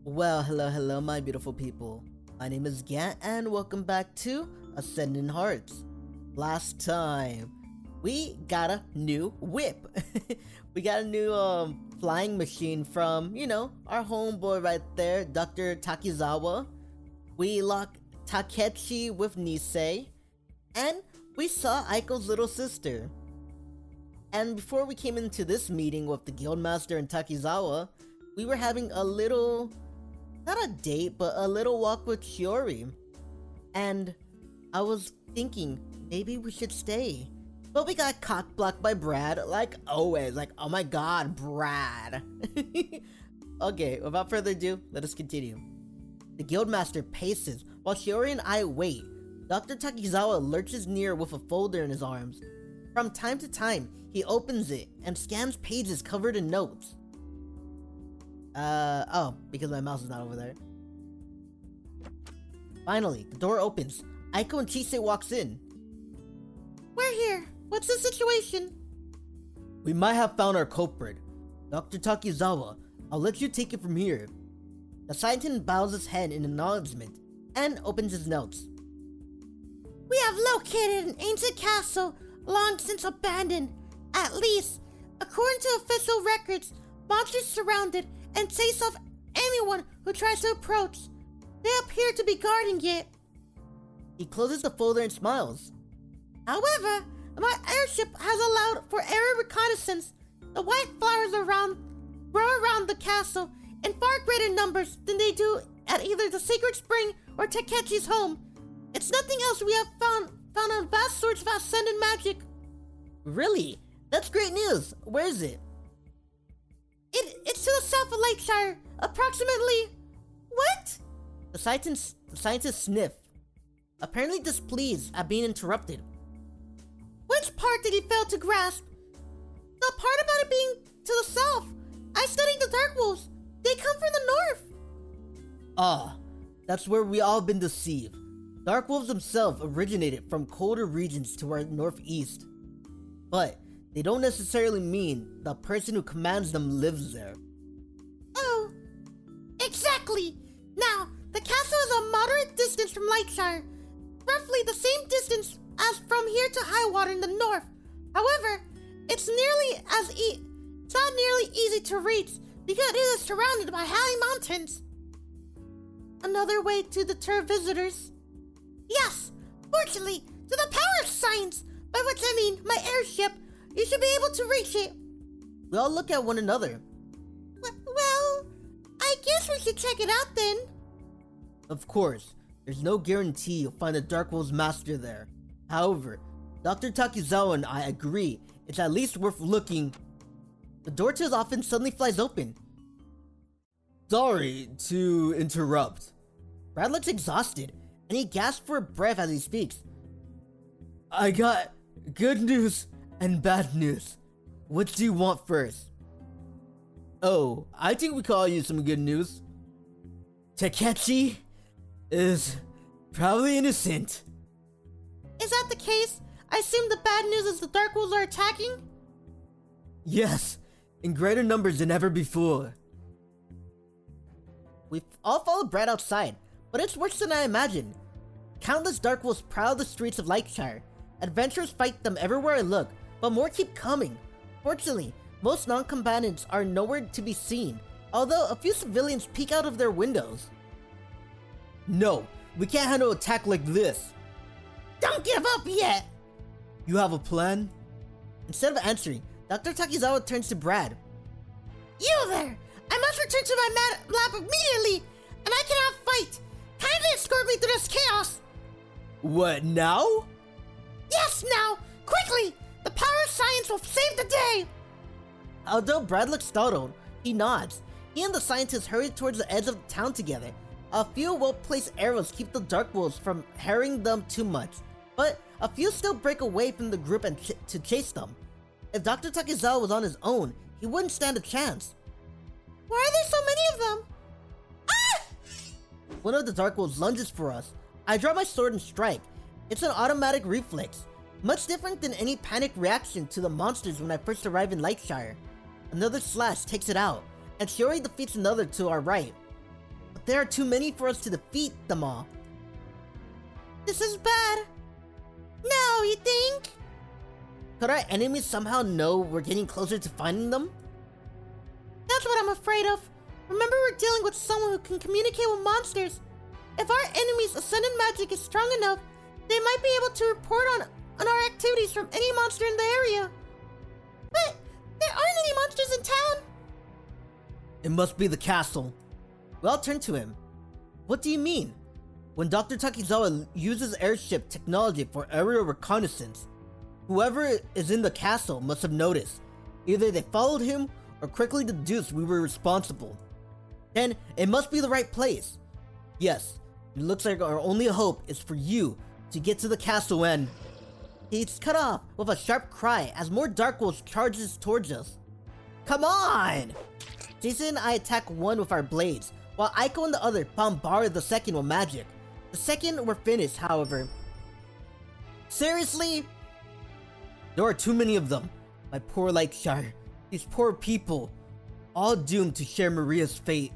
Well, hello, my beautiful people. My name is Gant, and welcome back to Ascendant Hearts. Last time, we got a new whip. We got a new flying machine from, our homeboy right there, Dr. Takizawa. We locked Takechi with Nisei, and we saw Aiko's little sister. And before we came into this meeting with the Guildmaster and Takizawa, we were having a little, not a date, but a little walk with Shiori. And I was thinking, maybe we should stay. But we got cock-blocked by Brad, like always. Like, oh my god, Brad. Okay, without further ado, let us continue. The Guildmaster paces, while Shiori and I wait. Dr. Takizawa lurches near with a folder in his arms. From time to time, he opens it and scans pages covered in notes. Because my mouse is not over there. Finally, the door opens. Aiko and Chisei walks in. We're here. What's the situation? We might have found our culprit. Dr. Takizawa, I'll let you take it from here. The scientist bows his head in acknowledgement and opens his notes. We have located an ancient castle long since abandoned. At least, according to official records, monsters surrounded and chase off anyone who tries to approach. They appear to be guarding it. He closes the folder and smiles. However, my airship has allowed for aerial reconnaissance. The white flowers grow around the castle in far greater numbers than they do at either the Sacred Spring or Takechi's home. It's nothing else we have found on vast sorts of ascendant magic. Really? That's great news. Where is it? It's to the south of Lightshire, approximately... What? The scientist sniffed, apparently displeased at being interrupted. Which part did he fail to grasp? The part about it being to the south. I studied the Dark Wolves. They come from the north. Ah, that's where we all been deceived. Dark Wolves themselves originated from colder regions to our northeast. But they don't necessarily mean the person who commands them lives there. Oh, exactly. Now, the castle is a moderate distance from Lightshire, roughly the same distance as from here to Highwater in the north. However, it's not nearly easy to reach because it is surrounded by high mountains. Another way to deter visitors. Yes, fortunately, to the power of science, by which I mean my airship, you should be able to reach it. We all look at one another. Well, I guess we should check it out then. Of course, there's no guarantee you'll find the Dark Wolves master there. However, Dr. Takizawa and I agree it's at least worth looking. The door to his office suddenly flies open. Sorry to interrupt. Brad looks exhausted, and he gasps for a breath as he speaks. I got good news and bad news. What do you want first? Oh, I think we could all use some good news. Takechi is probably innocent. Is that the case? I assume the bad news is the Dark Wolves are attacking? Yes, in greater numbers than ever before. We've all followed Brad outside, but it's worse than I imagined. Countless Dark Wolves prowl the streets of Lightshire. Adventurers fight them everywhere I look, but more keep coming. Fortunately, most non-combatants are nowhere to be seen, although a few civilians peek out of their windows. No, we can't handle an attack like this. Don't give up yet! You have a plan? Instead of answering, Dr. Takizawa turns to Brad. You there! I must return to my lab immediately, and I cannot fight! Kindly escort me through this chaos! What, now? Yes, now! Quickly! The power of science will save the day! Although Brad looks startled, he nods. He and the scientist hurry towards the edge of the town together. A few well-placed arrows keep the Dark Wolves from harrying them too much, but a few still break away from the group and to chase them. If Dr. Takizawa was on his own, he wouldn't stand a chance. Why are there so many of them? Ah! One of the Dark Wolves lunges for us. I draw my sword and strike. It's an automatic reflex, much different than any panic reaction to the monsters when I first arrived in Lightshire. Another slash takes it out, and Shiori defeats another to our right. there are too many for us to defeat them all. This is bad. No, you think? Could our enemies somehow know we're getting closer to finding them? That's what I'm afraid of. Remember, we're dealing with someone who can communicate with monsters. If our enemy's ascendant magic is strong enough, they might be able to report on our activities from any monster in the area. But there aren't any monsters in town. It must be the castle. We all turn to him. What do you mean? When Dr. Takizawa uses airship technology for aerial reconnaissance, whoever is in the castle must have noticed. Either they followed him or quickly deduced we were responsible. Then it must be the right place. Yes, it looks like our only hope is for you to get to the castle and... He's cut off with a sharp cry as more Dark Wolves charges towards us. Come on! Jason and I attack one with our blades, while Aiko and the other bombard the second with magic. The second were finished, however. Seriously? There are too many of them. My poor Lightshire. These poor people. All doomed to share Maria's fate.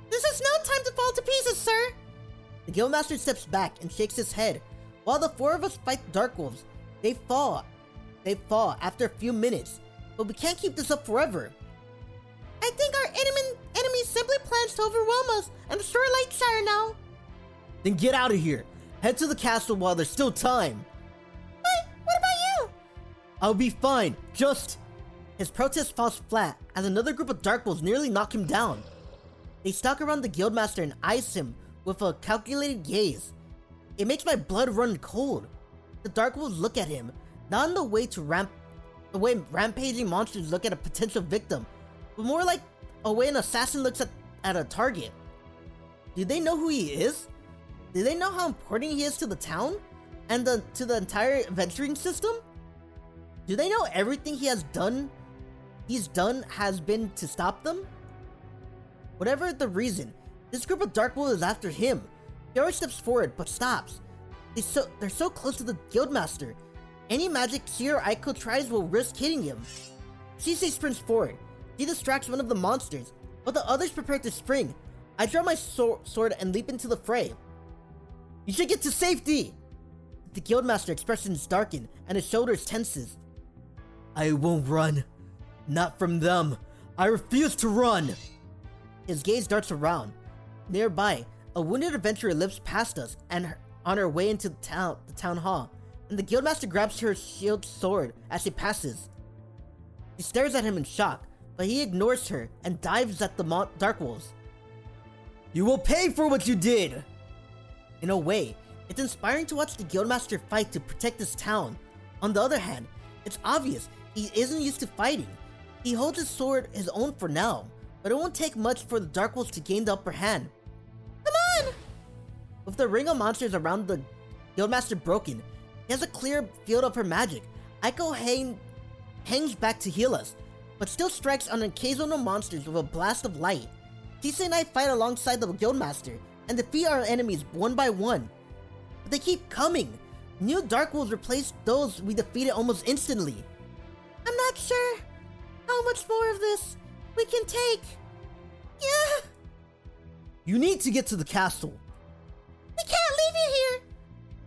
This is no time to fall to pieces, sir! The Guildmaster steps back and shakes his head. While the four of us fight the Dark Wolves, they fall. They fall after a few minutes. But we can't keep this up forever. I think our enemy simply plans to overwhelm us and destroy Lightshire now. Then get out of here. Head to the castle while there's still time. But what about you? I'll be fine. Just... His protest falls flat as another group of Dark Wolves nearly knock him down. They stalk around the Guildmaster and eyes him with a calculated gaze. It makes my blood run cold. The Dark Wolves look at him, not in the way rampaging monsters look at a potential victim, but more like a way an assassin looks at a target. Do they know who he is? Do they know how important he is to the town? And to the entire adventuring system? Do they know everything he's done has been to stop them? Whatever the reason, this group of Dark Wolves is after him. Shiori steps forward, but stops. They're so close to the Guildmaster. Any magic she or Aiko tries will risk hitting him. Shisei sprints forward. He distracts one of the monsters, but the others prepare to spring. I draw my sword and leap into the fray. You should get to safety! The Guildmaster expressions darken and his shoulders tenses. I won't run. Not from them. I refuse to run! His gaze darts around. Nearby, a wounded adventurer lives past us and on her way into the town hall, and the Guildmaster grabs her shield sword as she passes. She stares at him in shock, but he ignores her and dives at the Dark Wolves. You will pay for what you did! In a way, it's inspiring to watch the Guildmaster fight to protect his town. On the other hand, it's obvious he isn't used to fighting. He holds his sword his own for now, but it won't take much for the Dark Wolves to gain the upper hand. Come on! With the ring of monsters around the Guildmaster broken, he has a clear field of her magic. Aiko hangs back to heal us, but still strikes on occasional monsters with a blast of light. Shisei and I fight alongside the Guildmaster and defeat our enemies one by one. But they keep coming. New Dark Wolves replace those we defeated almost instantly. I'm not sure how much more of this we can take. Yeah. You need to get to the castle. We can't leave you here.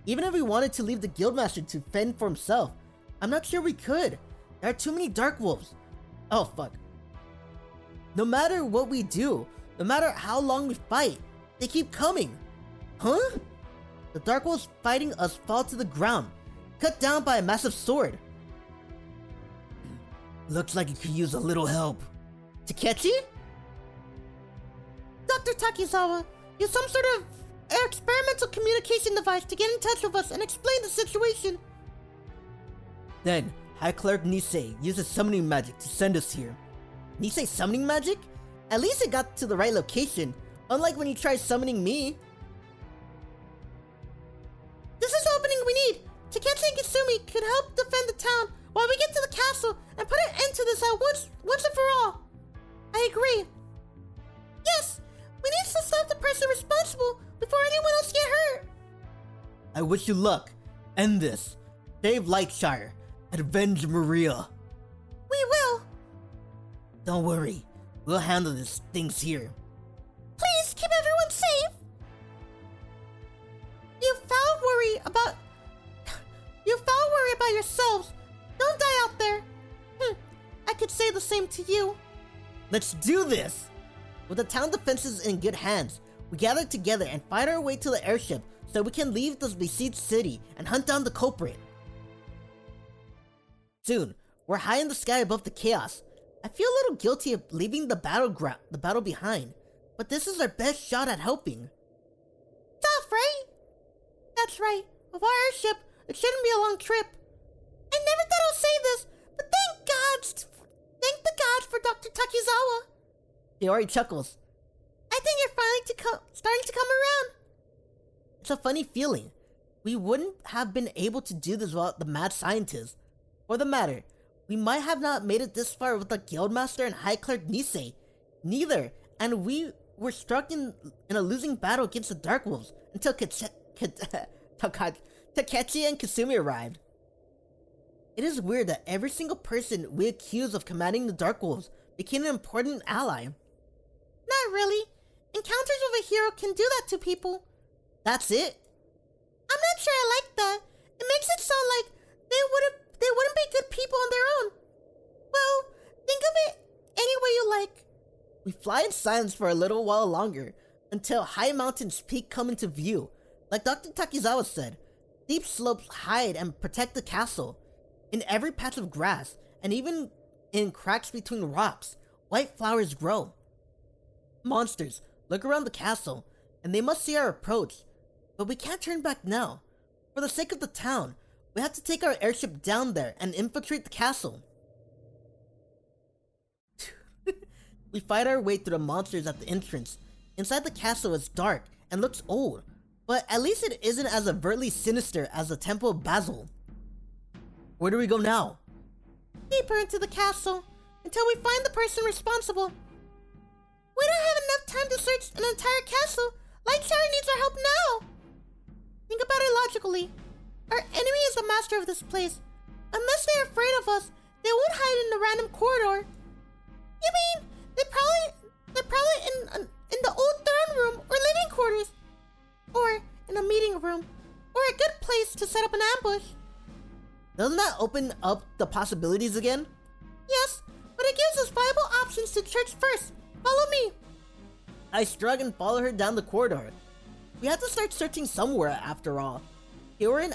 Even if we wanted to leave the Guildmaster to fend for himself, I'm not sure we could. There are too many Dark Wolves. Oh, fuck. No matter what we do, no matter how long we fight, they keep coming. Huh? The Dark Wolves fighting us fall to the ground, cut down by a massive sword. Looks like it could use a little help. Takechi? Dr. Takizawa, use some sort of experimental communication device to get in touch with us and explain the situation. Then, High Cleric Nisei uses summoning magic to send us here. Nisei summoning magic? At least it got to the right location, unlike when he tried summoning me. This is the opening we need. Takechi and Kasumi could help defend the town while we get to the castle and put an end to this once and for all. I agree. Yes, we need to stop the person responsible before anyone else get hurt. I wish you luck. End this. Save Lightshire. Avenge Maria. We will. Don't worry. We'll handle these things here. yourselves. Don't die out there. I could say the same to you. Let's do this! With the town defenses in good hands, we gather together and fight our way to the airship so we can leave this besieged city and hunt down the culprit. Soon, we're high in the sky above the chaos. I feel a little guilty of leaving the battle behind, but this is our best shot at helping. Tough, right? That's right. With our airship, it shouldn't be a long trip. I never thought I'd say this, but thank the gods for Dr. Takizawa. Shiori chuckles. I think you're finally starting to come around. It's a funny feeling. We wouldn't have been able to do this without the mad scientist. For the matter, we might have not made it this far with the Guildmaster and High Clerk Nisei. Neither, and we were struck in a losing battle against the Dark Wolves until Takechi and Kasumi arrived. It is weird that every single person we accuse of commanding the Dark Wolves became an important ally. Not really. Encounters with a hero can do that to people. That's it? I'm not sure I like that. It makes it sound like they wouldn't be good people on their own. Well, think of it any way you like. We fly in silence for a little while longer, until high mountains peak come into view. Like Dr. Takizawa said, steep slopes hide and protect the castle. In every patch of grass, and even in cracks between rocks, white flowers grow. Monsters look around the castle, and they must see our approach. But we can't turn back now. For the sake of the town, we have to take our airship down there and infiltrate the castle. We fight our way through the monsters at the entrance. Inside the castle is dark and looks old, but at least it isn't as overtly sinister as the Temple of Basil. Where do we go now? Deeper into the castle, until we find the person responsible. We don't have enough time to search an entire castle. Lightshire needs our help now. Think about it logically. Our enemy is the master of this place. Unless they're afraid of us, they won't hide in the random corridor. You mean they're probably in the old throne room or living quarters, or in a meeting room, or a good place to set up an ambush. Doesn't that open up the possibilities again? Yes, but it gives us viable options to search first. Follow me. I shrug and follow her down the corridor. We have to start searching somewhere after all. Here we're in.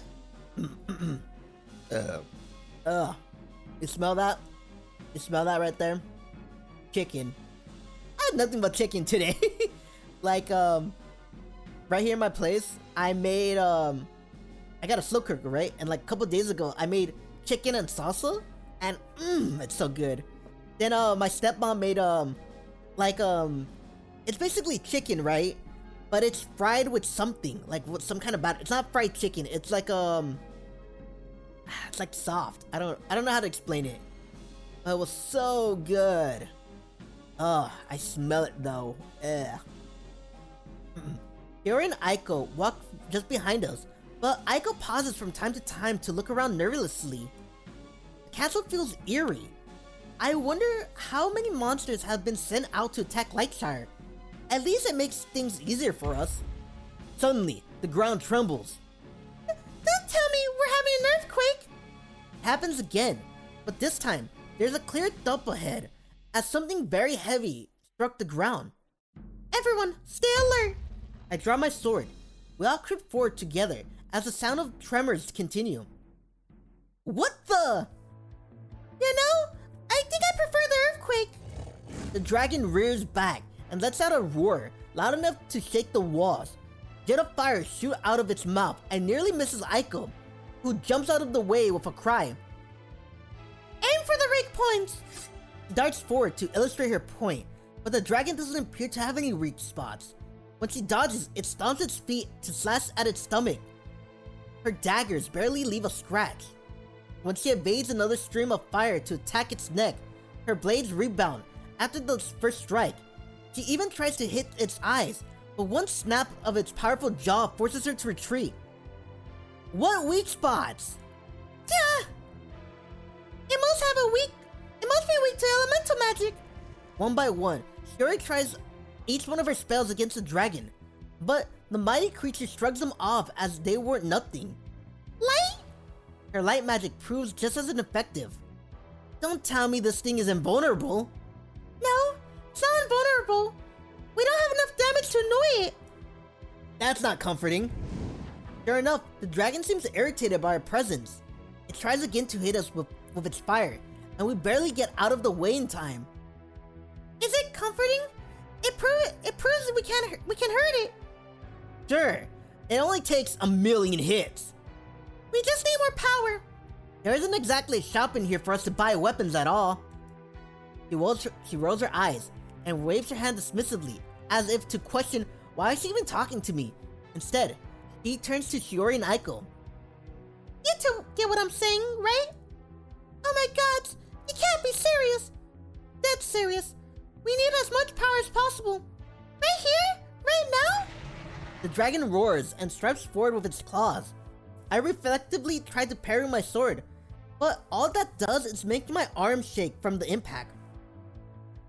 You smell that? You smell that right there? Chicken. I had nothing but chicken today. Like, right here in my place, I made, I got a slow cooker, right? And like a couple days ago, I made chicken and salsa, and it's so good. Then, my stepmom made, it's basically chicken, right? But it's fried with something, like with some kind of batter. It's not fried chicken. It's like soft. I don't know how to explain it. But it was so good. Oh, I smell it though. Shiori and Aiko walk just behind us, but Aiko pauses from time to time to look around nervously. The castle feels eerie. I wonder how many monsters have been sent out to attack Lightshire. At least it makes things easier for us. Suddenly, the ground trembles. Don't tell me we're having an earthquake! Happens again, but this time, there's a clear thump ahead, as something very heavy struck the ground. Everyone, stay alert! I draw my sword. We all creep forward together, as the sound of tremors continue. What the? You know, I think I prefer the earthquake. The dragon rears back and lets out a roar loud enough to shake the walls. Jet of fire shoot out of its mouth and nearly misses Aiko, who jumps out of the way with a cry. Aim for the weak points! She darts forward to illustrate her point, but the dragon doesn't appear to have any weak spots. When she dodges, it stomps its feet to slash at its stomach. Her daggers barely leave a scratch. When she evades another stream of fire to attack its neck, her blades rebound after the first strike. She even tries to hit its eyes, but one snap of its powerful jaw forces her to retreat. What weak spots? Yeah. It must be weak to elemental magic. One by one, Shiori tries each one of her spells against the dragon, but the mighty creature shrugs them off as they weren't nothing. Light? her light magic proves just as ineffective. Don't tell me this thing is invulnerable. No, it's not invulnerable. We don't have enough damage to annoy it. That's not comforting. Sure enough, the dragon seems irritated by our presence. It tries again to hit us with its fire, and we barely get out of the way in time. Is it comforting? It proves that we can hurt it. Sure, it only takes 1,000,000 hits. We just need more power. There isn't exactly a shop in here for us to buy weapons at all. She rolls her eyes and waves her hand dismissively, as if to question why is she even talking to me. Instead, she turns to Shiori and Aiko. You two get what I'm saying, right? Oh my god, you can't be serious. Dead serious. We need as much power as possible. Right here? Right now? The dragon roars and strikes forward with its claws. I reflectively try to parry my sword, but all that does is make my arms shake from the impact.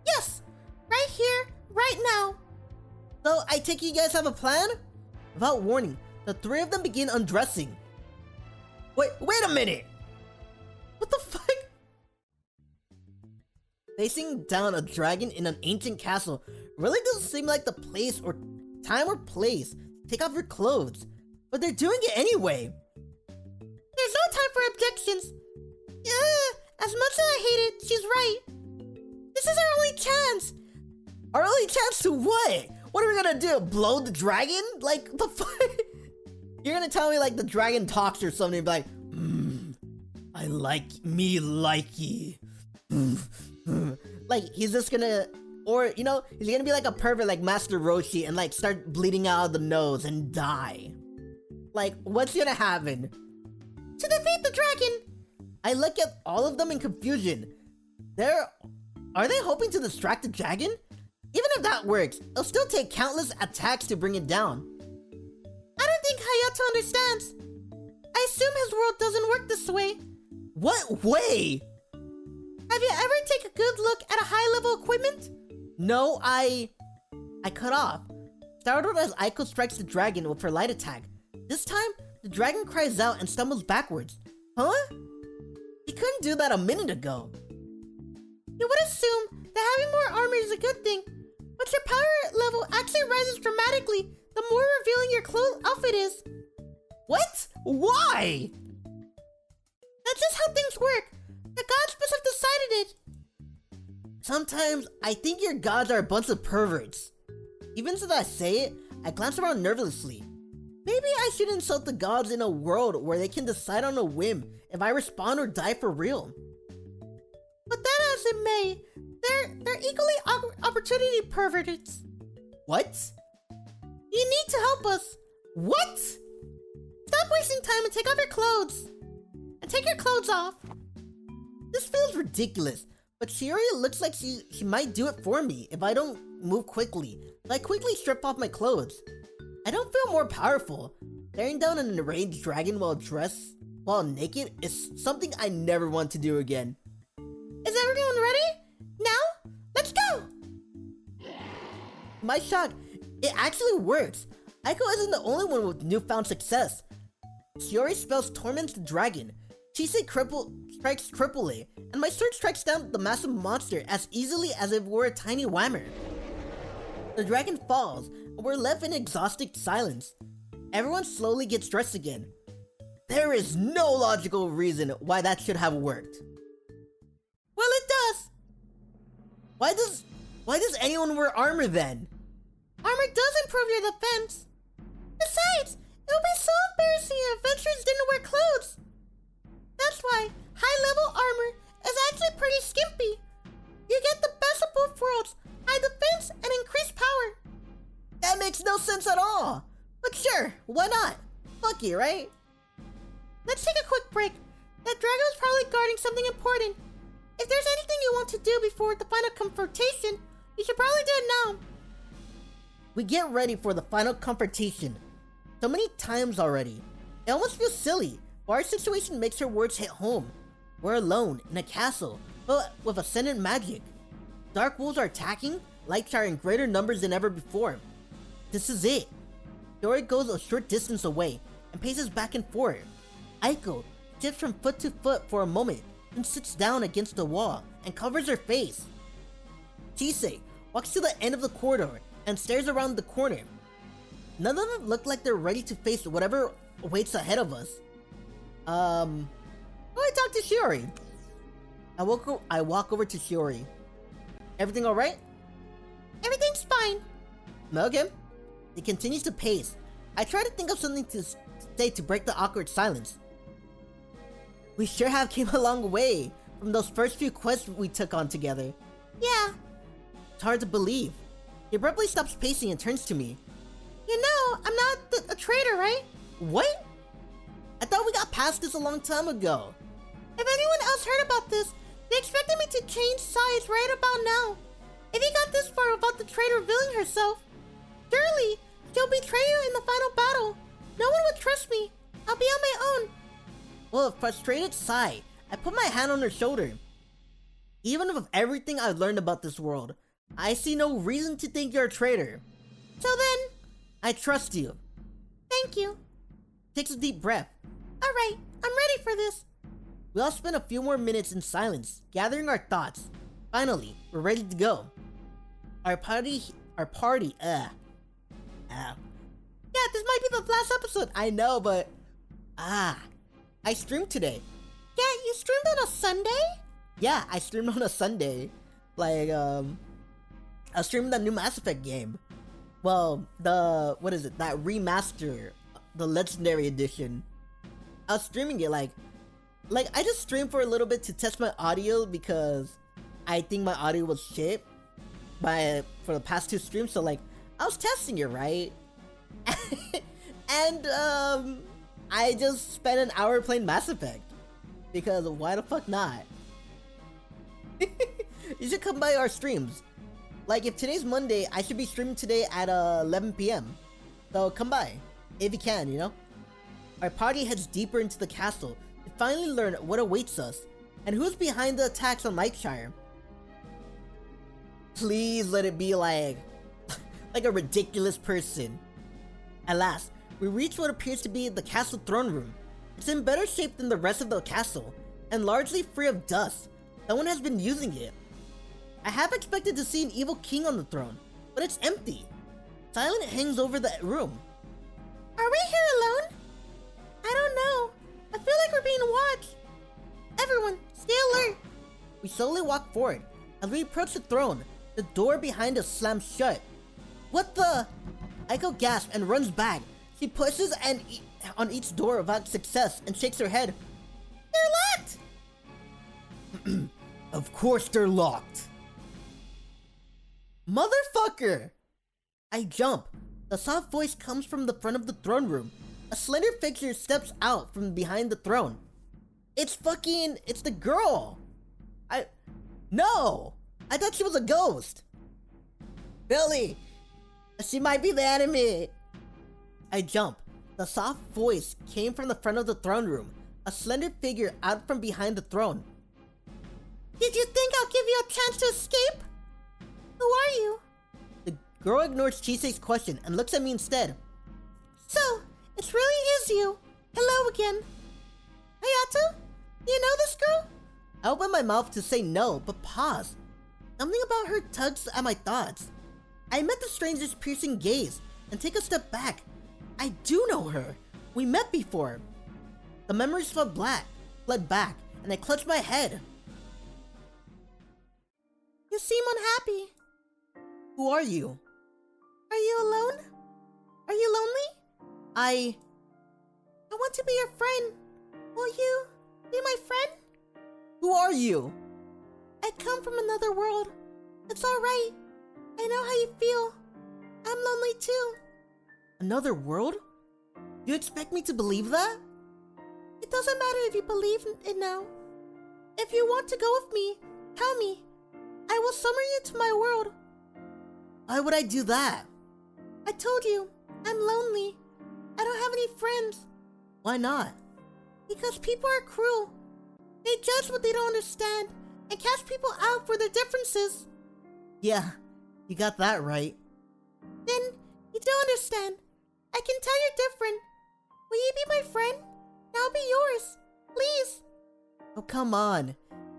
Yes! Right here, right now. So I take it you guys have a plan? Without warning, the three of them begin undressing. Wait a minute! What the fuck? Facing down a dragon in an ancient castle really doesn't seem like the place or time or place to take off your clothes, but they're doing it anyway. There's no time for objections. As much as I hate it, she's right. This is our only chance. Our only chance to what? What are we gonna do? Blow the dragon? Like, the fuck? You're gonna tell me like the dragon talks or something and be like, I like me likey. Like, he's just gonna, or, you know, he's gonna be like a pervert like Master Roshi and like start bleeding out of the nose and die. Like, what's gonna happen? To defeat the dragon! I look at all of them in confusion. Are they hoping to distract the dragon? Even if that works, it'll still take countless attacks to bring it down. I don't think Hayato understands. I assume his world doesn't work this way. What way? Have you ever taken a good look at a high-level equipment? No, I cut off. Startled as Aiko strikes the dragon with her light attack. This time, the dragon cries out and stumbles backwards. Huh? He couldn't do that a minute ago. You would assume that having more armor is a good thing, but your power level actually rises dramatically the more revealing your outfit is. What? Why? That's just how things work. The gods must have decided it. Sometimes I think your gods are a bunch of perverts. Even as I say it, I glance around nervously. Maybe I should insult the gods in a world where they can decide on a whim if I respond or die for real. But that as it may, they're equally opportunity perverts. What? You need to help us. What? Stop wasting time and take off your clothes. And take your clothes off. This feels ridiculous, but Shiori looks like she might do it for me if I don't move quickly. So I quickly strip off my clothes. I don't feel more powerful. Staring down an enraged dragon while naked is something I never want to do again. Is everyone ready? Now, let's go! To my shock, it actually works. Aiko isn't the only one with newfound success. Shiori spells torments the dragon. Chise strikes triple A, and my sword strikes down the massive monster as easily as if it were a tiny whammer. The dragon falls, and we're left in exhausted silence. Everyone slowly gets dressed again. There is no logical reason why that should have worked. Well, it does. Why does anyone wear armor then? Armor does improve your defense. Besides, it would be so embarrassing if adventurers didn't wear clothes. That's why high-level armor is actually pretty skimpy. You get the best of both worlds, high defense and increased power. That makes no sense at all. But sure, why not? Fuck you, right? Let's take a quick break. That dragon was probably guarding something important. If there's anything you want to do before the final confrontation, you should probably do it now. We get ready for the final confrontation. So many times already. It almost feels silly, but our situation makes her words hit home. We're alone in a castle, but with ascendant magic. Dark wolves are attacking, Lightshire in greater numbers than ever before. This is it. Shiori goes a short distance away and paces back and forth. Aiko shifts from foot to foot for a moment, then sits down against the wall and covers her face. Chisei walks to the end of the corridor and stares around the corner. None of them look like they're ready to face whatever awaits ahead of us. I talk to Shiori. I walk over to Shiori. Everything alright? Everything's fine. Okay. He continues to pace. I try to think of something to say to break the awkward silence. We sure have came a long way from those first few quests we took on together. Yeah. It's hard to believe. He abruptly stops pacing and turns to me. You know, I'm not a traitor, right? What? I thought we got past this a long time ago. If anyone else heard about this, they expected me to change sides right about now. If he got this far without the traitor revealing herself, surely she'll betray you in the final battle. No one would trust me. I'll be on my own. With a frustrated sigh, I put my hand on her shoulder. Even with everything I've learned about this world, I see no reason to think you're a traitor. So then, I trust you. Thank you. Takes a deep breath. Alright, I'm ready for this. We all spent a few more minutes in silence, gathering our thoughts. Finally, we're ready to go. Our party, Yeah, this might be the last episode. I know, but, I streamed today. Yeah, you streamed on a Sunday? Yeah, I streamed on a Sunday. Like, I was streaming that new Mass Effect game. Well, that remaster, the Legendary Edition. I was streaming it, like, I just streamed for a little bit to test my audio because I think my audio was shit for the past 2 streams, so, like, I was testing it, right? And, I just spent an hour playing Mass Effect. Because why the fuck not? You should come by our streams. Like, if today's Monday, I should be streaming today at 11 p.m. So come by, if you can, you know? Our party heads deeper into the castle to finally learn what awaits us, and who's behind the attacks on Lightshire. Please let it be like a ridiculous person. At last, we reach what appears to be the castle throne room. It's in better shape than the rest of the castle, and largely free of dust. Someone has been using it. I half expected to see an evil king on the throne, but it's empty. Silence hangs over the room. Are we here alone? I don't know. I feel like we're being watched. Everyone, stay alert. We slowly walk forward. As we approach the throne, the door behind us slams shut. What the? Aiko gasps and runs back. She pushes on each door without success and shakes her head. They're locked! Of course they're locked. Motherfucker! I jump. The soft voice comes from the front of the throne room. A slender figure steps out from behind the throne. It's the girl! No! I thought she was a ghost! Billy! She might be the enemy! I jump. The soft voice came from the front of the throne room. A slender figure out from behind the throne. Did you think I'll give you a chance to escape? Who are you? The girl ignores Chisei's question and looks at me instead. So, it really is you. Hello again. Hayato? Do you know this girl? I open my mouth to say no, but pause. Something about her tugs at my thoughts. I met the stranger's piercing gaze and take a step back. I do know her. We met before. The memories fled back, and I clutch my head. You seem unhappy. Who are you? Are you alone? Are you lonely? I want to be your friend. Will you be my friend? Who are you? I come from another world. It's alright. I know how you feel. I'm lonely too. Another world? You expect me to believe that? It doesn't matter if you believe it now. If you want to go with me, tell me. I will summon you to my world. Why would I do that? I told you, I'm lonely. I don't have any friends. Why not? Because people are cruel. They judge what they don't understand and cast people out for their differences. Yeah, you got that right. Then, you don't understand. I can tell you're different. Will you be my friend? I'll be yours. Please. Oh, come on.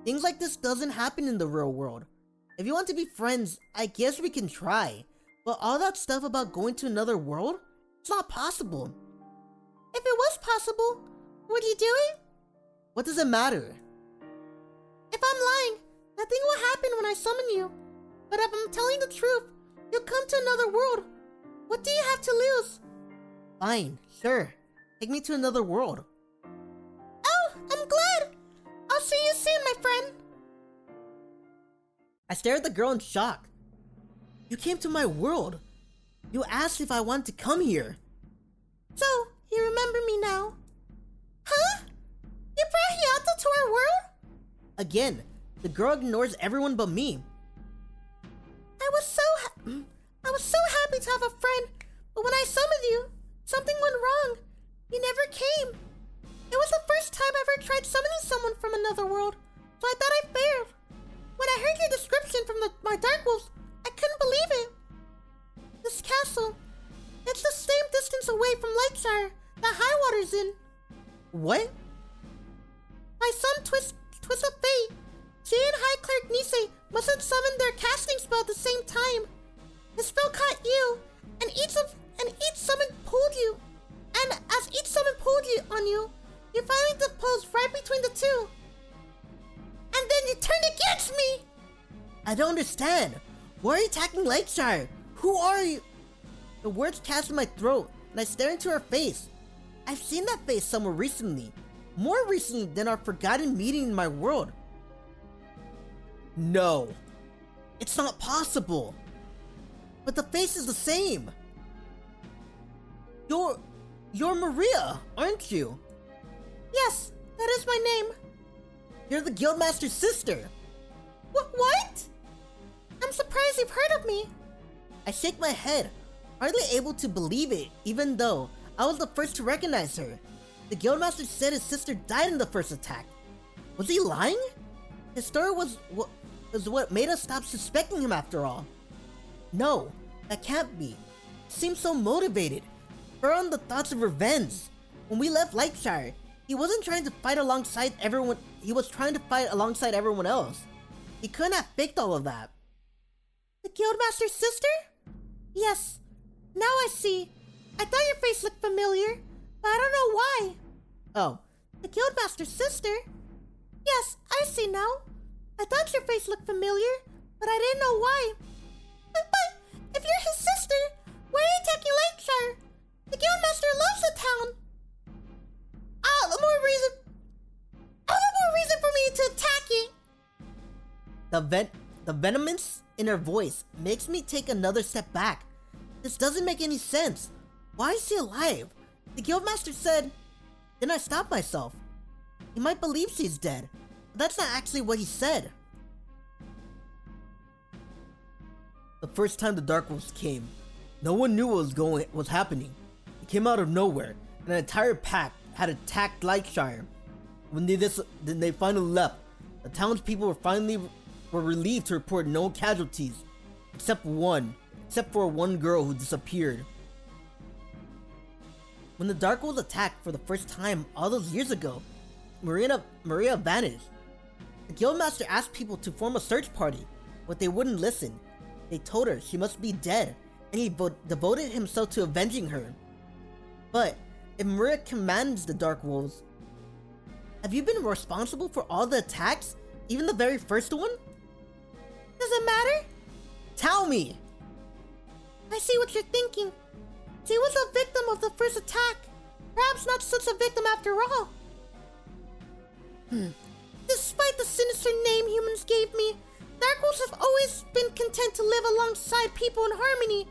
Things like this doesn't happen in the real world. If you want to be friends, I guess we can try. But all that stuff about going to another world? It's not possible. If it was possible, would you do it? What does it matter? If I'm lying, nothing will happen when I summon you. But if I'm telling the truth, you'll come to another world. What do you have to lose? Fine, sure. Take me to another world. Oh, I'm glad. I'll see you soon, my friend. I stare at the girl in shock. You came to my world. You asked if I wanted to come here. So, you remember me now? Huh? You brought Hayato to our world? Again, the girl ignores everyone but me. I was so happy to have a friend, but when I summoned you, something went wrong. You never came. It was the first time I ever tried summoning someone from another world, so I thought I failed. When I heard your description from my dark wolves, I couldn't believe it. This castle, it's the same distance away from Lightshire that Highwater's in. What? By some twist of fate, she and High Cleric Nisei must have summoned their casting spell at the same time. The spell caught you, and each summon pulled you. And as each summon pulled you on you, you finally disposed right between the two. And then you turned against me! I don't understand. Why are you attacking Lightshire? Who are you? The words catch in my throat, and I stare into her face. I've seen that face somewhere recently. More recently than our forgotten meeting in my world. No. It's not possible. But the face is the same. You're Maria, aren't you? Yes, that is my name. You're the Guildmaster's sister. What? I'm surprised you've heard of me. I shake my head, hardly able to believe it, even though I was the first to recognize her. The Guildmaster said his sister died in the first attack. Was he lying? His story was what made us stop suspecting him after all. No, that can't be. He seems so motivated, far on the thoughts of revenge. When we left Lightshire, he wasn't trying to fight alongside everyone. He was trying to fight alongside everyone else. He couldn't have faked all of that. The Guildmaster's sister? Yes. Now I see. I thought your face looked familiar, but I don't know why. Oh. The Guildmaster's sister? Yes, I see now. I thought your face looked familiar, but I didn't know why. But if you're his sister, why are you attacking Lightshire? The Guildmaster loves the town. All the more reason for me to attack it. The venomance in her voice makes me take another step back. This doesn't make any sense. Why is she alive? The Guildmaster said... Then I stopped myself. He might believe she's dead, but that's not actually what he said. The first time the Dark Wolves came, no one knew what was happening. It came out of nowhere, and an entire pack had attacked Lightshire. When they finally left, the townspeople were relieved to report no casualties, except for one girl who disappeared. When the Dark Wolves attacked for the first time all those years ago, Maria vanished. The Guildmaster asked people to form a search party, but they wouldn't listen. They told her she must be dead, and he devoted himself to avenging her. But if Maria commands the Dark Wolves, have you been responsible for all the attacks, even the very first one? Does it matter? Tell me! I see what you're thinking. She was a victim of the first attack. Perhaps not such a victim after all. Despite the sinister name humans gave me, Dark Wolves have always been content to live alongside people in harmony.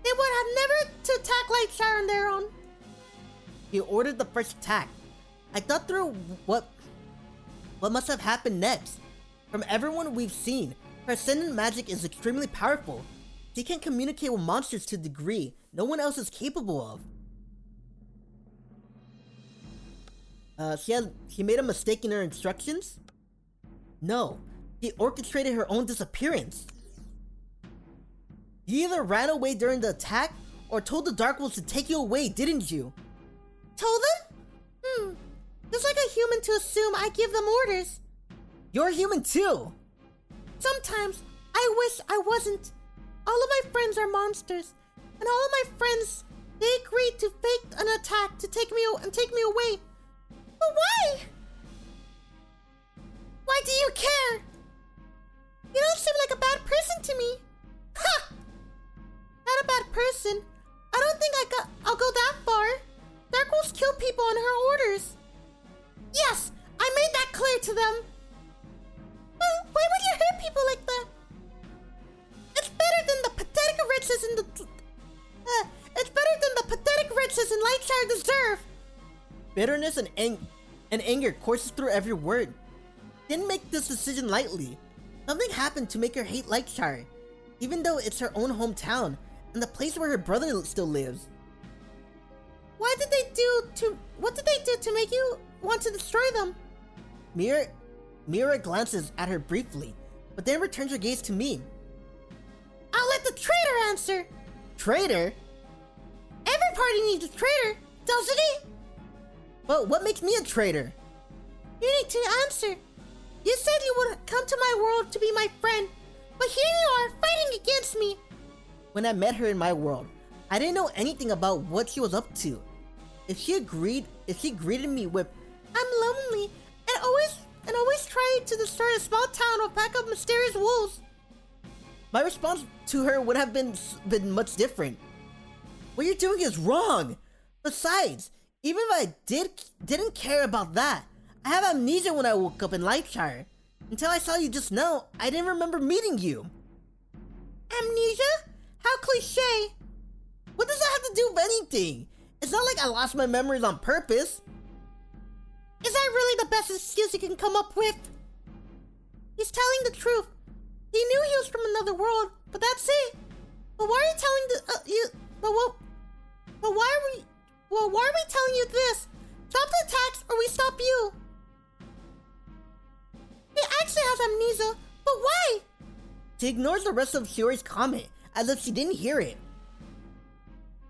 They would have never to attack Lightshire on their own. He ordered the first attack. I thought through what must have happened next. From everyone we've seen, her ascendant magic is extremely powerful. She can communicate with monsters to a degree no one else is capable of. She made a mistake in her instructions? No, she orchestrated her own disappearance. You either ran away during the attack or told the Dark Wolves to take you away, didn't you? Told them? Just like a human to assume I give them orders. You're human too! Sometimes, I wish I wasn't. All of my friends are monsters. And all of my friends, they agreed to fake an attack to take me away. But why? Why do you care? You don't seem like a bad person to me. Ha! Not a bad person. I don't think I'll go that far. Dark Wolves kill people on her orders. Yes, I made that clear to them. Well, why would you hurt people like that? It's better than the pathetic wretches in Lightshire deserve. Bitterness and anger courses through every word. Didn't make this decision lightly. Something happened to make her hate Lightshire, even though it's her own hometown and the place where her brother still lives. What did they do to make you want to destroy them? Mira glances at her briefly, but then returns her gaze to me. I'll let the traitor answer. Traitor? Every party needs a traitor, doesn't it? But what makes me a traitor? You need to answer. You said you would come to my world to be my friend, but here you are fighting against me. When I met her in my world, I didn't know anything about what she was up to. If she greeted me with, I'm lonely and always trying to destroy a small town with a pack of mysterious wolves, my response to her would have been much different. What you're doing is wrong. Besides, even if I didn't care about that, I have amnesia when I woke up in Lightshire. Until I saw you just now, I didn't remember meeting you. Amnesia? How cliche. What does that have to do with anything? It's not like I lost my memories on purpose. Is that really the best excuse you can come up with? He's telling the truth. He knew he was from another world, but that's it. But why are you telling why are we telling you this? Stop the attacks or we stop you. He actually has amnesia, but why? She ignores the rest of Shiori's comment, as if she didn't hear it.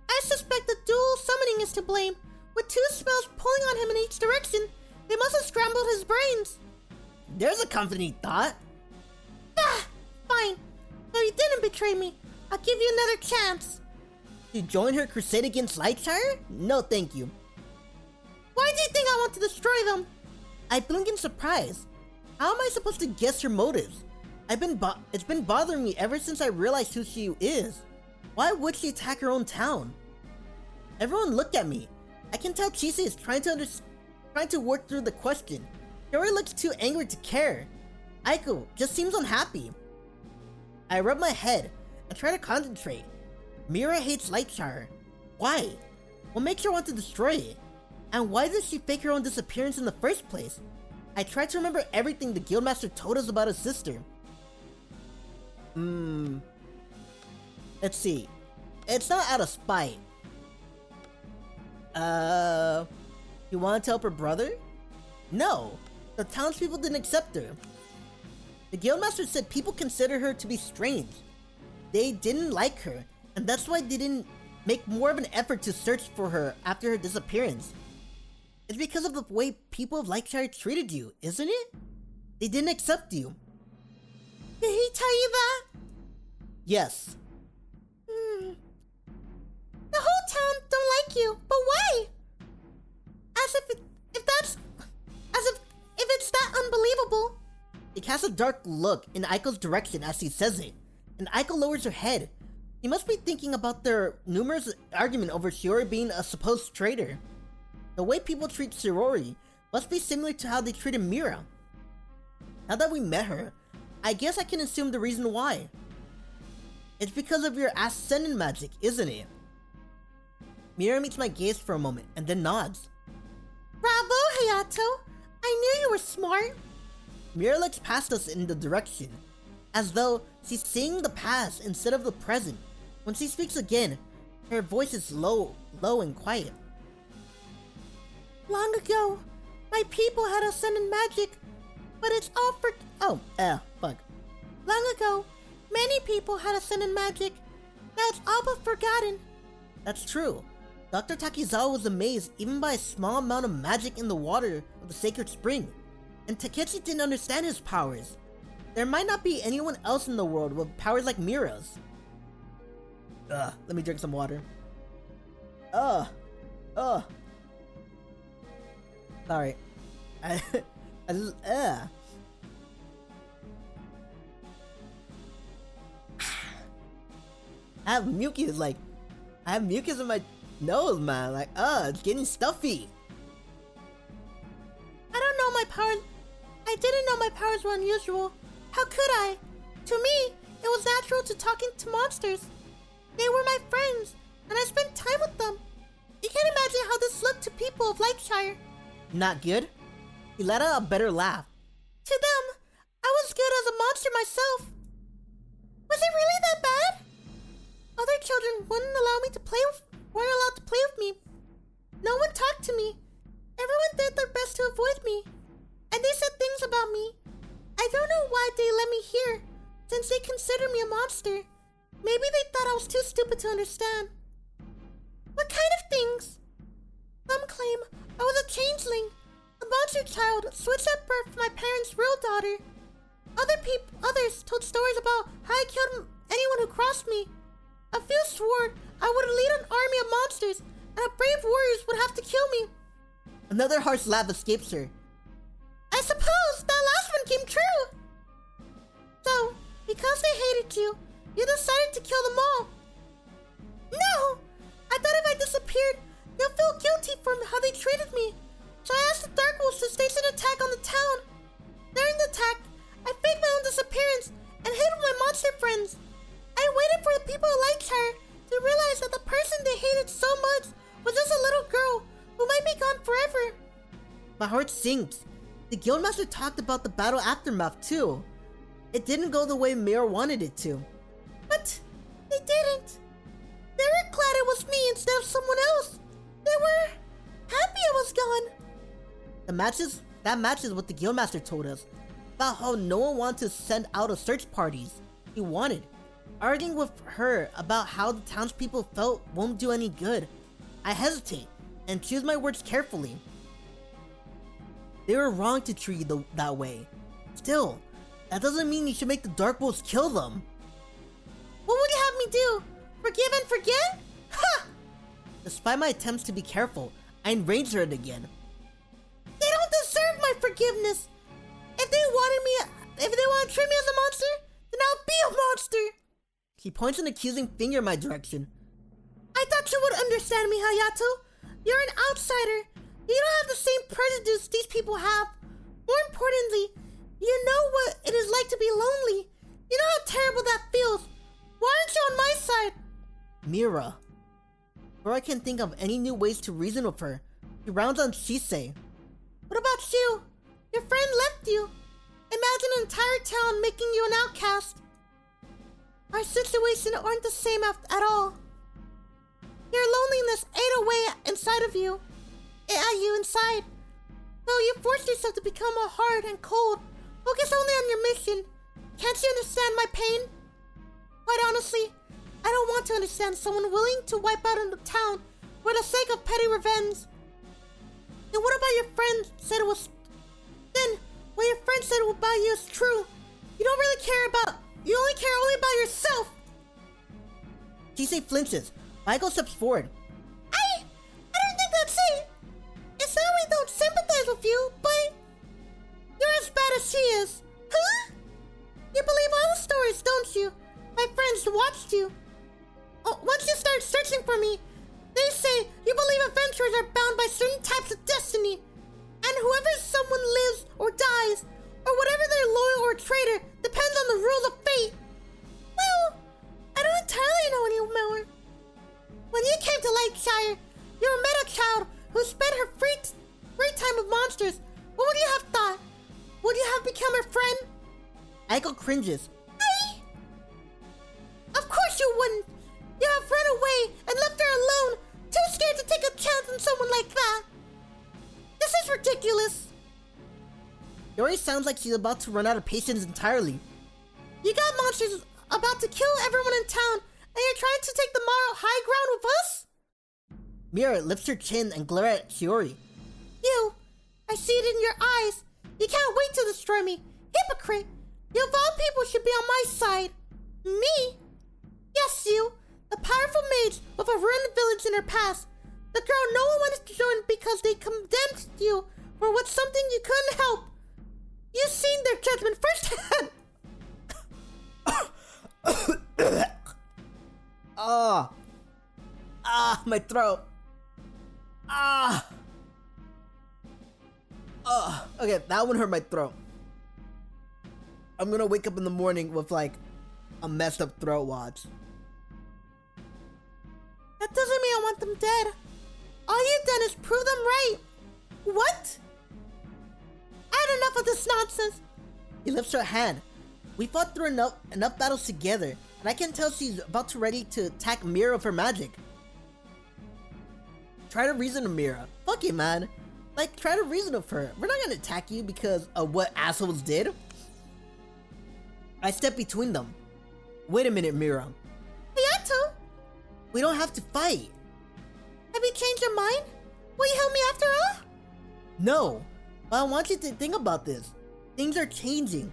I suspect the dual summoning is to blame. With two spells pulling on him in each direction, they must have scrambled his brains. There's a comforting thought. Ah, fine. So you didn't betray me. I'll give you another chance. To join her crusade against Lightshire? No thank you. Why do you think I want to destroy them? I blink in surprise. How am I supposed to guess her motives? It's been bothering me ever since I realized who she is. Why would she attack her own town? Everyone look at me. I can tell Chise is trying to work through the question. Shiori looks too angry to care. Aiko just seems unhappy. I rub my head and try to concentrate. Mira hates Lightshire. Why? What makes her want to destroy it? And why did she fake her own disappearance in the first place? I try to remember everything the guildmaster told us about his sister. Let's see. It's not out of spite. You wanted to help her brother? No, the townspeople didn't accept her. The guildmaster said people consider her to be strange. They didn't like her, and that's why they didn't make more of an effort to search for her after her disappearance. It's because of the way people of Lightshire treated you, isn't it? They didn't accept you. Did he tell you that? Yes. The whole town don't like you, but why? As if it's that unbelievable. He casts a dark look in Aiko's direction as he says it, and Aiko lowers her head. He must be thinking about their numerous argument over Shiori being a supposed traitor. The way people treat Shiori must be similar to how they treated Mira. Now that we met her, I guess I can assume the reason why. It's because of your Ascendant magic, isn't it? Mira meets my gaze for a moment and then nods. Bravo, Hayato! I knew you were smart. Mira looks past us in the direction, as though she's seeing the past instead of the present. When she speaks again, her voice is low and quiet. Long ago, my people had Ascendant magic, but it's all for... fuck. Long ago, many people had Ascendant magic. Now it's all but forgotten. That's true. Dr. Takizawa was amazed even by a small amount of magic in the water of the sacred spring, and Takeshi didn't understand his powers. There might not be anyone else in the world with powers like Mira's. Let me drink some water. Sorry. I have mucus, I have mucus in my nose, man. It's getting stuffy. I don't know my powers. I didn't know my powers were unusual. How could I? To me, it was natural to talking to monsters. They were my friends, and I spent time with them. You can't imagine how this looked to people of Lightshire. Not good? He let out a better laugh. To them, I was good as a monster myself. Was it really that bad? Other children weren't allowed to play with me. No one talked to me. Everyone did their best to avoid me. And they said things about me. I don't know why they let me here, since they consider me a monster. Maybe they thought I was too stupid to understand. What kind of things? Some claim I was a changeling, a monster child switched at birth from my parents' real daughter. Others told stories about how I killed anyone who crossed me. A few swore I would lead an army of monsters, and a brave warriors would have to kill me. Another harsh laugh escapes her. I suppose that last one came true. So, because they hated you, you decided to kill them all. No! I thought if I disappeared, they'll feel guilty for how they treated me. So I asked the Dark Wolves to stage an attack on the town. During the attack, I faked my own disappearance and hid with my monster friends. I waited for the people of Lightshire to realize that the person they hated so much was just a little girl who might be gone forever. My heart sinks. The Guildmaster talked about the battle aftermath too. It didn't go the way Mira wanted it to. But they didn't. They were glad it was me instead of someone else. They were happy I was gone. That matches what the Guildmaster told us about how no one wanted to send out a search parties. He wanted. Arguing with her about how the townspeople felt won't do any good. I hesitate and choose my words carefully. They were wrong to treat you that way. Still, that doesn't mean you should make the Dark Wolves kill them. What would you have me do? Forgive and forget? Ha! Despite my attempts to be careful, I enraged her again. They don't deserve my forgiveness. If they want to treat me as a monster, then I'll be a monster. He points an accusing finger in my direction. I thought you would understand me, Hayato. You're an outsider. You don't have the same prejudice these people have. More importantly, you know what it is like to be lonely. You know how terrible that feels. Why aren't you on my side? Mira. Before I can think of any new ways to reason with her, he rounds on Shisei. What about you? Your friend left you. Imagine an entire town making you an outcast. Our situation aren't the same at all. Your loneliness ate away inside of you. At you inside. Though you forced yourself to become all hard and cold, focus only on your mission. Can't you understand my pain? Quite honestly, I don't want to understand someone willing to wipe out a town for the sake of petty revenge. Then what about your friend said it was... Then, what your friend said about you is true. You don't really care about... You only care about yourself. Shisei flinches. Michael steps forward. I don't think that's it. It's not we don't sympathize with you, but... You're as bad as she is. Huh? You believe all the stories, don't you? My friends watched you. Once you start searching for me, they say you believe adventurers are bound by certain types of destiny. And whoever someone lives or dies, or whatever they're loyal or traitor, depends on the rules of fate. Well, I don't entirely know anymore. When you came to Lightshire, you were met a child who spent her free time with monsters. What would you have thought? Would you have become her friend? Aiko cringes. Of course you wouldn't. You have run away and left her alone, too scared to take a chance on someone like that. This is ridiculous. Shiori sounds like she's about to run out of patience entirely. You got monsters about to kill everyone in town, and you're trying to take the moral high ground with us? Mira lifts her chin and glares at Shiori. You! I see it in your eyes! You can't wait to destroy me! Hypocrite! You of all people should be on my side! Me? Yes, you! The powerful mage with a ruined village in her past. The girl no one wanted to join because they condemned you for what's something you couldn't help. You've seen their judgment firsthand! My throat. Okay, that one hurt my throat. I'm gonna wake up in the morning with like a messed up throat watch. That doesn't mean I want them dead. All you've done is prove them right. What? I had enough of this nonsense. He lifts her hand. We fought through enough battles together, and I can tell she's about to ready to attack Mira with her magic. Try to reason with Mira. Fuck it, man. Like, try to reason with her. We're not gonna attack you because of what assholes did. I step between them. Wait a minute, Mira. Hayato? We don't have to fight. Have you changed your mind? Will you help me after all? No, but I want you to think about this. Things are changing.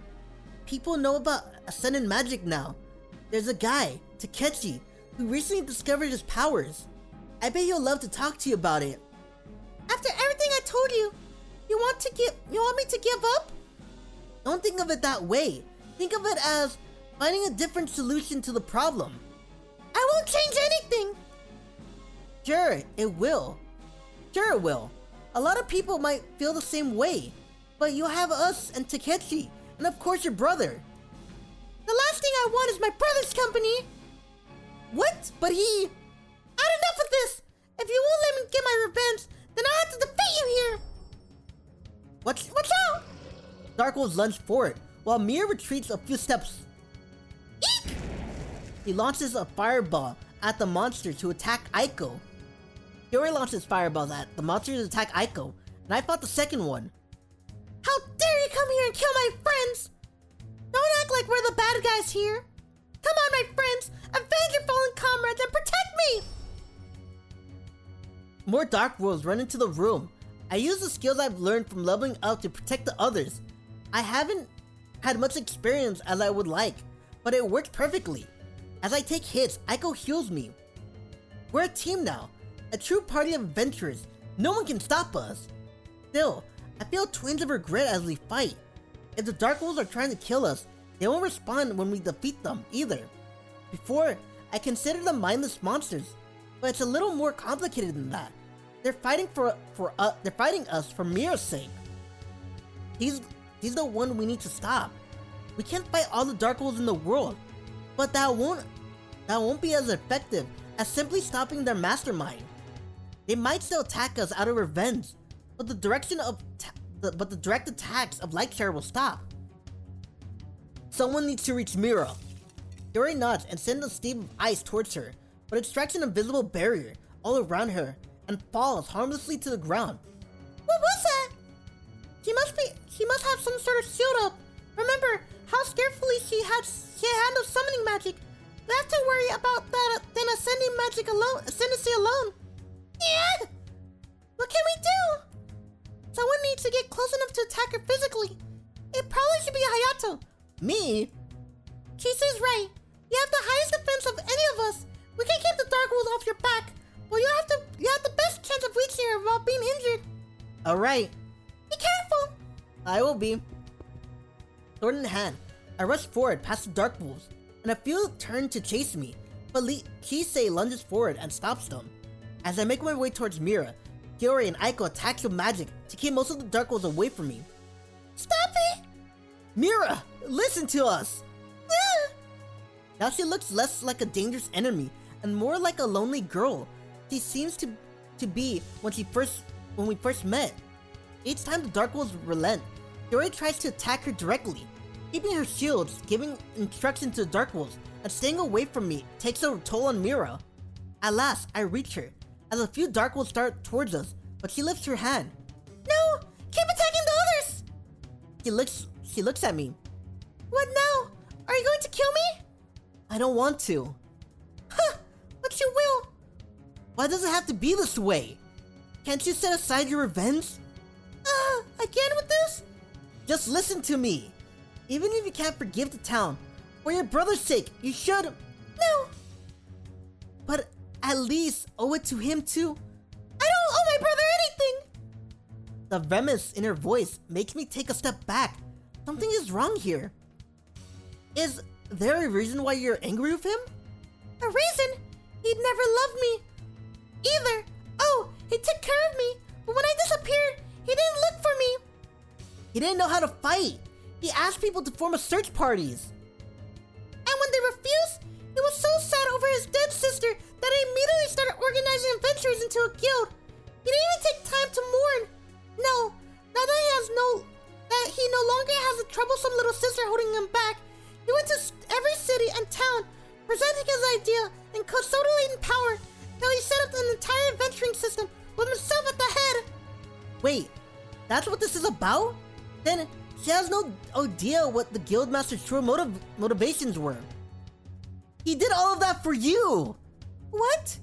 People know about Ascendant magic now. There's a guy, Takechi, who recently discovered his powers. I bet he'll love to talk to you about it. After everything I told you, you want me to give up? Don't think of it that way. Think of it as finding a different solution to the problem. I won't change anything. Sure, it will. Sure it will. A lot of people might feel the same way, but you have us and Takechi, and of course your brother. The last thing I want is my brother's company. What? But he... I had enough of this. If you won't let me get my revenge, then I'll have to defeat you here. Watch out! Dark Wolves lunge forward, while Mira retreats a few steps. Eek! He launches a fireball at the monster to attack Aiko. Shiori launches fireballs at the monster to attack Aiko, and I fought the second one. How dare you come here and kill my friends! Don't act like we're the bad guys here. Come on, my friends, avenge your fallen comrades and protect me! More Dark Wolves run into the room. I use the skills I've learned from leveling up to protect the others. I haven't had much experience as I would like, but it works perfectly. As I take hits, Aiko heals me. We're a team now, a true party of adventurers. No one can stop us. Still, I feel twinges of regret as we fight. If the Dark Wolves are trying to kill us, they won't respond when we defeat them either. Before, I considered them mindless monsters, but it's a little more complicated than that. They're fighting they're fighting us for Mira's sake. He's the one we need to stop. We can't fight all the Dark Wolves in the world, but that won't be as effective as simply stopping their mastermind. They might still attack us out of revenge, but the direct attacks of Lightshire will stop. Someone needs to reach Mira. Shiori nods and sends a stream of ice towards her, but it strikes an invisible barrier all around her and falls harmlessly to the ground. What was that? She must have some sort of shield up. Remember how skillfully she handles summoning magic. We have to worry about that than ascendancy alone. Yeah! What can we do? Someone needs to get close enough to attack her physically. It probably should be Hayato. Me? Chisa's right. You have the highest defense of any of us. We can keep the Dark Wolves off your back, but you have the best chance of reaching her without being injured. Alright. Be careful. I will be. Sword in hand, I rush forward past the Dark Wolves, and a few turn to chase me, but Kisei lunges forward and stops them. As I make my way towards Mira, Shiori and Aiko attack with magic to keep most of the Dark Wolves away from me. Stop it! Mira, listen to us! Yeah. Now she looks less like a dangerous enemy and more like a lonely girl she seems to be when we first met. Each time the Dark Wolves relent, Shiori tries to attack her directly. Keeping her shields, giving instructions to the Dark Wolves, and staying away from me takes a toll on Mira. At last, I reach her, as a few Dark Wolves start towards us, but she lifts her hand. No! Keep attacking the others! She looks at me. What now? Are you going to kill me? I don't want to. Huh! But you will! Why does it have to be this way? Can't you set aside your revenge? Again with this? Just listen to me. Even if you can't forgive the town, for your brother's sake, you should. No. But at least owe it to him too. I don't owe my brother anything. The venomous in her voice makes me take a step back. Something is wrong here. Is there a reason why you're angry with him? A reason? He'd never loved me. Either. Oh, he took care of me, but when I disappeared, he didn't look for me. He didn't know how to fight. He asked people to form a search parties. And when they refused, he was so sad over his dead sister that he immediately started organizing adventurers into a guild. He didn't even take time to mourn. No, now that he no longer has a troublesome little sister holding him back, he went to every city and town, presenting his idea and consolidating power. Now he set up an entire adventuring system with himself at the head. Wait, that's what this is about? Then she has no idea what the Guildmaster's true motivations were. He did all of that for you! What?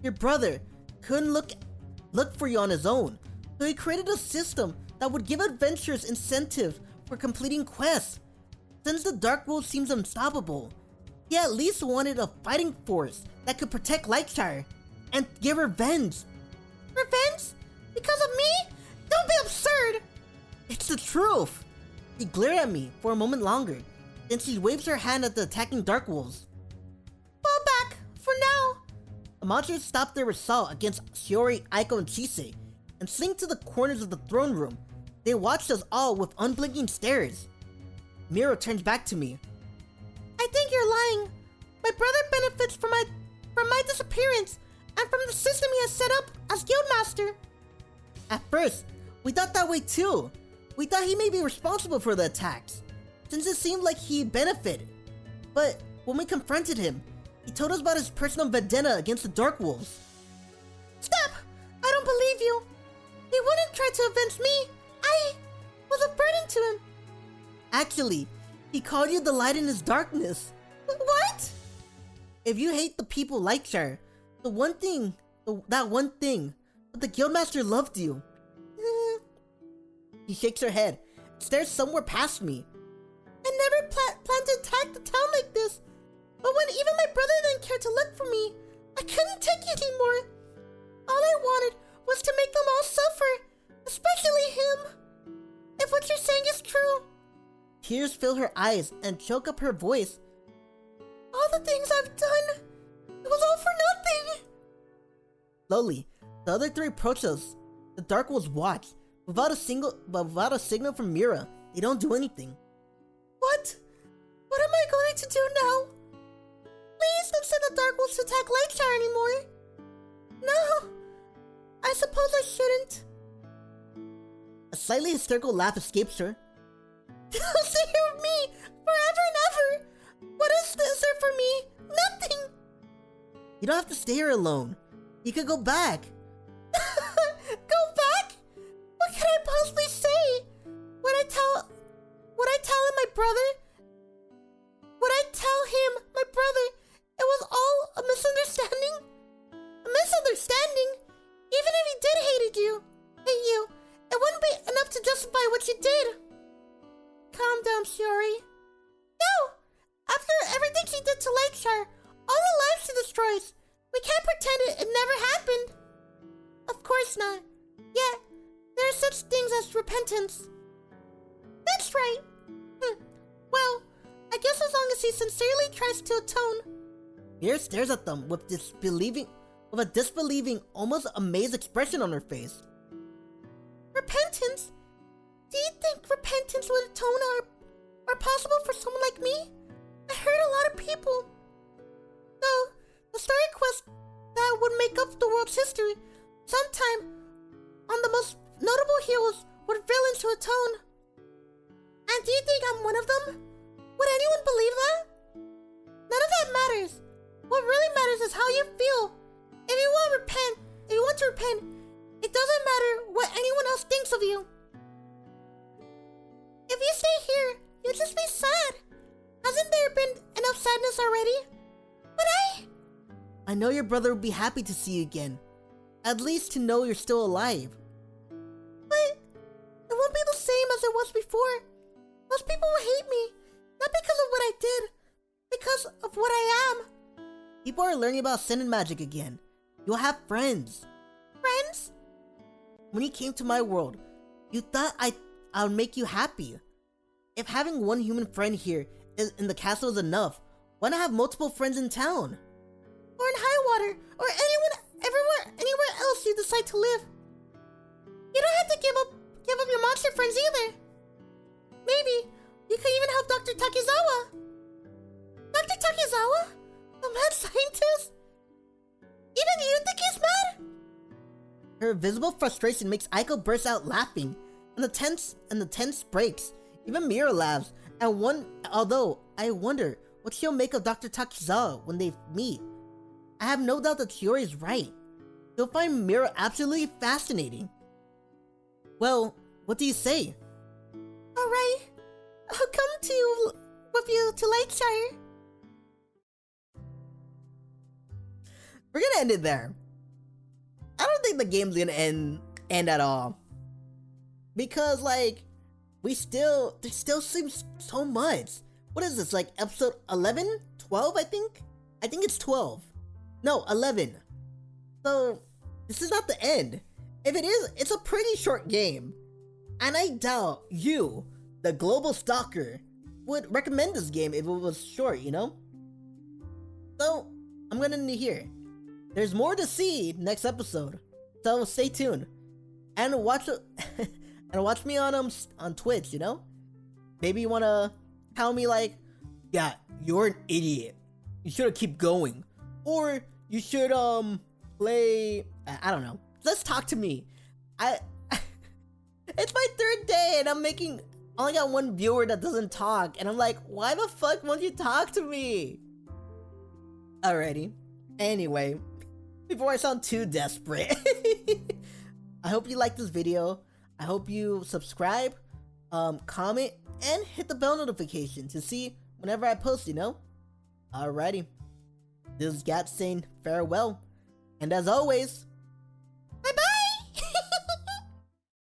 Your brother couldn't look for you on his own, so he created a system that would give adventurers incentives for completing quests. Since the Dark World seems unstoppable, he at least wanted a fighting force that could protect Lightshire and give revenge. Revenge? Because of me? Don't be absurd! It's the truth! She glared at me for a moment longer, then she waves her hand at the attacking Dark Wolves. Fall back, for now! The monsters stopped their assault against Shiori, Aiko, and Chise, and slinked to the corners of the throne room. They watched us all with unblinking stares. Miro turns back to me. I think you're lying. My brother benefits from my disappearance, and from the system he has set up as Guildmaster. At first, we thought that way too. We thought he may be responsible for the attacks, since it seemed like he benefited. But when we confronted him, he told us about his personal vendetta against the Dark Wolves. Stop! I don't believe you. He wouldn't try to avenge me. I was a burden to him. Actually, he called you the light in his darkness. What? If you hate the people Lightshire, that one thing, but the Guildmaster loved you. He shakes her head, stares somewhere past me. I never planned to attack the town like this. But when even my brother didn't care to look for me, I couldn't take it anymore. All I wanted was to make them all suffer, especially him. If what you're saying is true. Tears fill her eyes and choke up her voice. All the things I've done, it was all for nothing. Slowly, the other three approach us. The Dark Wolves watch. Without a signal from Mira, they don't do anything. What? What am I going to do now? Please don't send the Dark Wolves to attack Lightshire anymore. No, I suppose I shouldn't. A slightly hysterical laugh escapes her. Don't stay here with me forever and ever. What is there for me? Nothing. You don't have to stay here alone. You could go back. Go back? What could I possibly say? Would I tell him my brother? Would I tell him, my brother, it was all a misunderstanding? A misunderstanding? Even if he did hate you, it wouldn't be enough to justify what you did. Calm down, Shiori. No! After everything she did to Lightshire, all the lives she destroys, we can't pretend it never happened. Of course not. Yet, there are such things as repentance. That's right. Well, I guess as long as he sincerely tries to atone. Mira stares at them with a disbelieving, almost amazed expression on her face. Repentance? Do you think repentance would atone or possible for someone like me? I hurt a lot of people. So, the story quest that would make up the world's history, sometime on the most notable heroes would villains to atone. And do you think I'm one of them? Would anyone believe that? None of that matters. What really matters is how you feel. If you want to repent, it doesn't matter what anyone else thinks of you. If you stay here, you'll just be sad. Hasn't there been enough sadness already? I know your brother would be happy to see you again. At least to know you're still alive. But it won't be the same as it was before. Most people will hate me. Not because of what I did. Because of what I am. People are learning about Ascendant magic again. You'll have friends. Friends? When you came to my world, you thought I'll make you happy. If having one human friend here in the castle is enough, why not have multiple friends in town? Or in Highwater, or anywhere else you decide to live. You don't have to give up your monster friends either. Maybe you could even help Dr. Takizawa. Dr. Takizawa? The mad scientist? Even you think he's mad? Her visible frustration makes Aiko burst out laughing, and the tense breaks. Even Mira laughs, although I wonder what she'll make of Dr. Takizawa when they meet. I have no doubt that Shiori is right. You'll find Mira absolutely fascinating. Well, what do you say? Alright, I'll come with you to Lightshire. We're gonna end it there. I don't think the game's gonna end at all. Because there still seems so much. What is this, like episode 11? 12, I think? I think it's 12. No, 11. So, this is not the end. If it is, it's a pretty short game. And I doubt you, the global stalker, would recommend this game if it was short, you know? So, I'm gonna end it here. There's more to see next episode. So, stay tuned. And watch me on Twitch, you know? Maybe you wanna tell me yeah, you're an idiot. You should keep going. Or you should play, I don't know. Just talk to me. It's my third day and only got one viewer that doesn't talk, and I'm like, why the fuck won't you talk to me? Alrighty. Anyway, before I sound too desperate, I hope you liked this video. I hope you subscribe, comment, and hit the bell notification to see whenever I post, you know? Alrighty. This is Gat saying farewell. And as always,